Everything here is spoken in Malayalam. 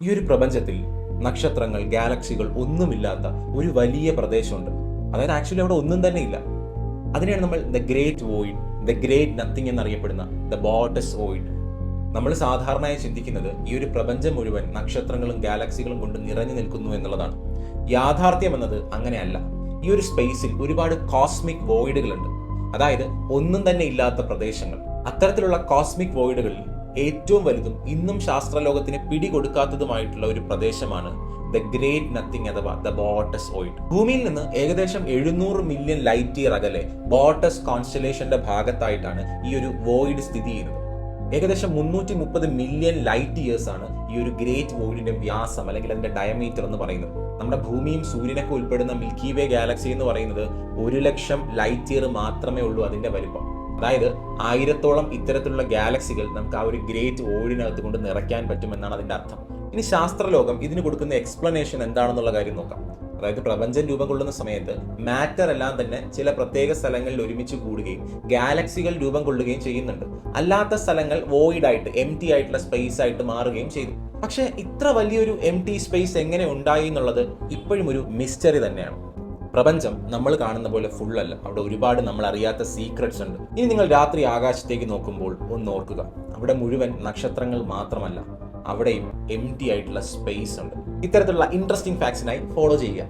ഈ ഒരു പ്രപഞ്ചത്തിൽ നക്ഷത്രങ്ങൾ, ഗാലക്സികൾ ഒന്നുമില്ലാത്ത ഒരു വലിയ പ്രദേശമുണ്ട്. അതായത് ആക്ച്വലി അവിടെ ഒന്നും തന്നെ ഇല്ല. അതിനെയാണ് നമ്മൾ the great void, the great nothing എന്നറിയപ്പെടുന്ന ദ ബോർഡ്ലെസ് വോയിഡ്. നമ്മൾ സാധാരണയായി ചിന്തിക്കുന്നത് ഈ ഒരു പ്രപഞ്ചം മുഴുവൻ നക്ഷത്രങ്ങളും ഗാലക്സികളും കൊണ്ട് നിറഞ്ഞു നിൽക്കുന്നു എന്നുള്ളതാണ്. യാഥാർത്ഥ്യം എന്നത് അങ്ങനെയല്ല. ഈ ഒരു സ്പേസിൽ ഒരുപാട് കോസ്മിക് വോയിഡുകളുണ്ട്, അതായത് ഒന്നും തന്നെ ഇല്ലാത്ത പ്രദേശങ്ങൾ. അത്തരത്തിലുള്ള കോസ്മിക് വോയിഡുകളിൽ ഏറ്റവും വലുതും ഇന്നും ശാസ്ത്രലോകത്തിന് പിടികൊടുക്കാത്തതുമായിട്ടുള്ള ഒരു പ്രദേശമാണ് ദ ഗ്രേറ്റ് നത്തിങ് അഥവാ ദ ബോർഡ്ലെസ് വോയിഡ്. ഭൂമിയിൽ നിന്ന് ഏകദേശം 700 മില്യൺ ലൈറ്റ് ഇയർ അകലെ ബോർഡ്ലെസ് കോൺസ്റ്റലേഷന്റെ ഭാഗത്തായിട്ടാണ് ഈ ഒരു വോയിഡ് സ്ഥിതി ചെയ്യുന്നത്. ഏകദേശം 330 മില്യൺ ലൈറ്റ് ഇയേഴ്സ് ആണ് ഈ ഒരു ഗ്രേറ്റ് വോയിഡിന്റെ വ്യാസം അല്ലെങ്കിൽ അതിന്റെ ഡയമീറ്റർ എന്ന് പറയുന്നത്. നമ്മുടെ ഭൂമിയും സൂര്യനൊക്കെ ഉൾപ്പെടുന്ന മിൽക്കി വേ ഗാലക്സി എന്ന് പറയുന്നത് 1,00,000 ലൈറ്റ് ഇയർ മാത്രമേ ഉള്ളൂ അതിന്റെ വലിപ്പം. അതായത് 1000-ഓളം ഇത്തരത്തിലുള്ള ഗാലക്സികൾ നമുക്ക് ആ ഒരു ഗ്രേറ്റ് വോയിഡിനകത്ത് കൊണ്ട് നിറയ്ക്കാൻ പറ്റുമെന്നാണ് അതിന്റെ അർത്ഥം. ഇനി ശാസ്ത്രലോകം ഇതിന് കൊടുക്കുന്ന എക്സ്പ്ലനേഷൻ എന്താണെന്നുള്ള കാര്യം നോക്കാം. അതായത് പ്രപഞ്ചം രൂപം കൊള്ളുന്ന സമയത്ത് മാറ്റർ എല്ലാം തന്നെ ചില പ്രത്യേക സ്ഥലങ്ങളിൽ ഒരുമിച്ച് കൂടുകയും ഗാലക്സികൾ രൂപം കൊള്ളുകയും ചെയ്യുന്നുണ്ട്. അല്ലാത്ത സ്ഥലങ്ങൾ വോയിഡ് ആയിട്ട്, എംപ്റ്റി ആയിട്ടുള്ള സ്പേസ് ആയിട്ട് മാറുകയും ചെയ്തു. പക്ഷേ ഇത്ര വലിയൊരു എംപ്റ്റി സ്പേസ് എങ്ങനെ ഉണ്ടായി എന്നുള്ളത് ഇപ്പോഴും ഒരു മിസ്റ്ററി തന്നെയാണ്. പ്രപഞ്ചം നമ്മൾ കാണുന്ന പോലെ ഫുൾ അല്ല, അവിടെ ഒരുപാട് നമ്മൾ അറിയാത്ത സീക്രട്സ് ഉണ്ട്. ഇനി നിങ്ങൾ രാത്രി ആകാശത്തേക്ക് നോക്കുമ്പോൾ ഒന്ന് ഓർക്കുക, അവിടെ മുഴുവൻ നക്ഷത്രങ്ങൾ മാത്രമല്ല, അവിടെയും എംപ്റ്റി ആയിട്ടുള്ള സ്പേസ് ഉണ്ട്. ഇത്തരത്തിലുള്ള ഇൻട്രസ്റ്റിംഗ് ഫാക്ട്സിനായി ഫോളോ ചെയ്യുക.